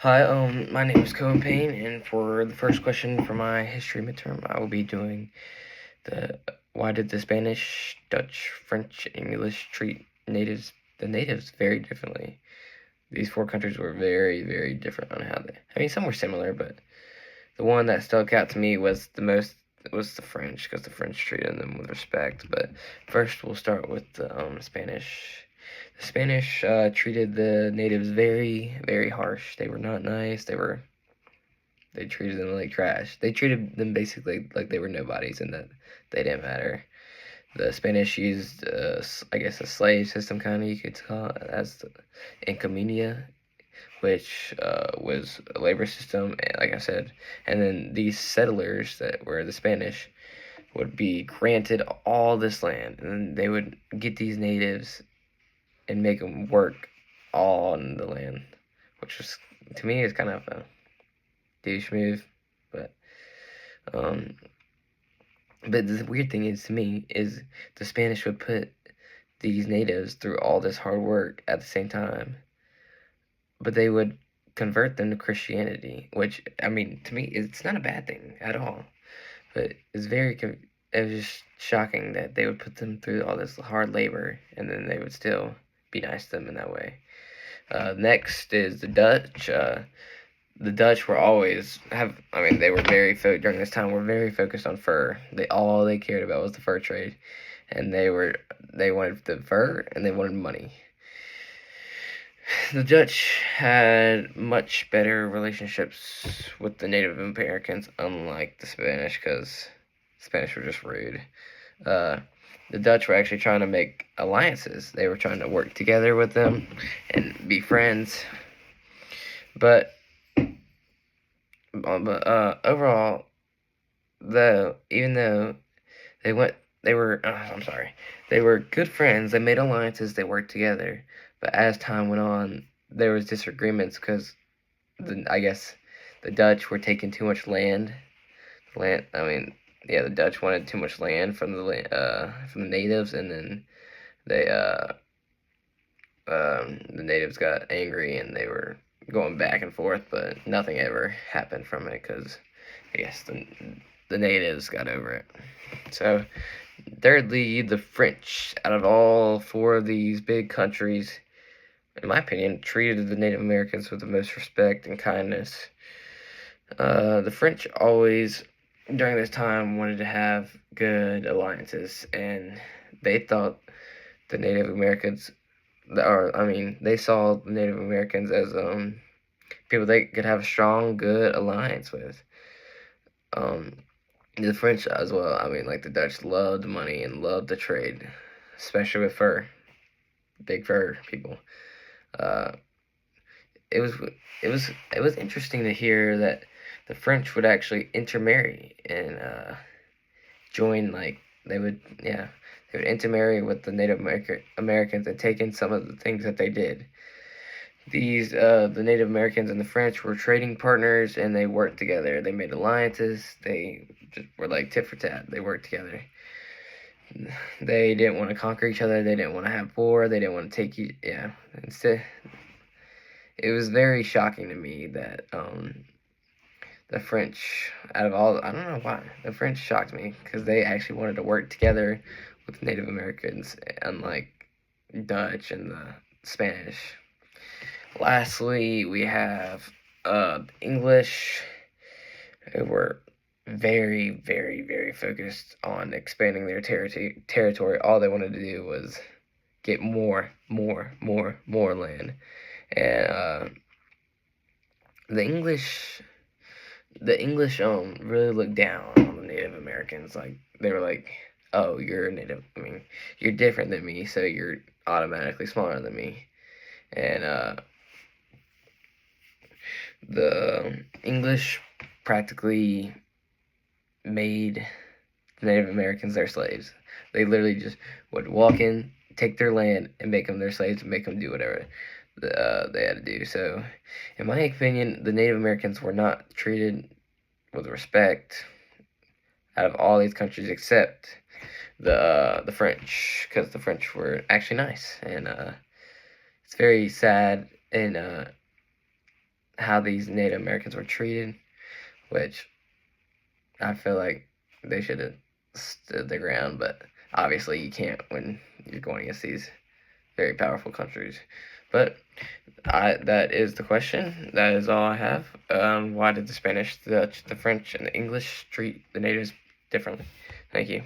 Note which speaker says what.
Speaker 1: Hi, my name is Cohen Payne, and for the first question for my history midterm, I will be doing the why did the Spanish, Dutch, French, English treat the natives very differently? These four countries were very, very different on how some were similar, but the one that stuck out to me was the French, because the French treated them with respect. But first, we'll start with the Spanish. The Spanish treated the natives very, very harsh. They were not nice. They treated them like trash. They treated them basically like they were nobodies and that they didn't matter. The Spanish used, I guess, a slave system, kind of, you could call it, as the encomienda, which was a labor system, like I said. And then these settlers that were the Spanish would be granted all this land, and they would get these natives and make them work all on the land, which was, to me, is kind of a douche move. But um, but the weird thing is, to me, is the Spanish would put these natives through all this hard work at the same time, but they would convert them to Christianity, which, I mean, to me, it's not a bad thing at all. But it was just shocking that they would put them through all this hard labor, and then they would still be nice to them in that way. Next is the Dutch. The Dutch were always they were during this time were very focused on fur. All they cared about was the fur trade, and they wanted the fur and they wanted money. The Dutch had much better relationships with the Native Americans, unlike the Spanish, because the Spanish were just rude. The Dutch were actually trying to make alliances. They were trying to work together with them and be friends. But overall, even though they went, they were, they were good friends. They made alliances. They worked together. But as time went on, there was disagreements because I guess the Dutch were taking too much land. The Dutch wanted too much land from the natives, and then the natives got angry and they were going back and forth, but nothing ever happened from it because I guess the natives got over it. So, thirdly, the French, out of all four of these big countries, in my opinion, treated the Native Americans with the most respect and kindness. The French always, during this time, wanted to have good alliances, and they thought the Native Americans, they saw the Native Americans as people they could have a strong, good alliance with. The French as well. The Dutch loved money and loved the trade, especially with fur, big fur people. Uh, it was it was interesting to hear that the French would actually intermarry and join, they would intermarry with the Native Americans and take in some of the things that they did. The Native Americans and the French were trading partners, and they worked together. They made alliances. They just were like tit for tat. They worked together. They didn't want to conquer each other. They didn't want to have war. They didn't want to take you. Yeah. Instead, it was very shocking to me that the French, out of all, I don't know why, the French shocked me because they actually wanted to work together with Native Americans, unlike Dutch and the Spanish. Lastly, we have English, who were very, very, very focused on expanding their territory. All they wanted to do was get more land. And the English really looked down on the Native Americans. Like, they were like, "Oh, you're Native. You're different than me, so you're automatically smaller than me." And the English practically made the Native Americans their slaves. They literally just would walk in, take their land, and make them their slaves and make them do whatever they had to do. So, in my opinion, the Native Americans were not treated with respect out of all these countries except the French, because the French were actually nice, and it's very sad and how how these Native Americans were treated, which I feel like they should have stood their ground, but obviously you can't when you're going against these very powerful countries. But that is the question. That is all I have. Why did the Spanish, the Dutch, the French, and the English treat the natives differently? Thank you.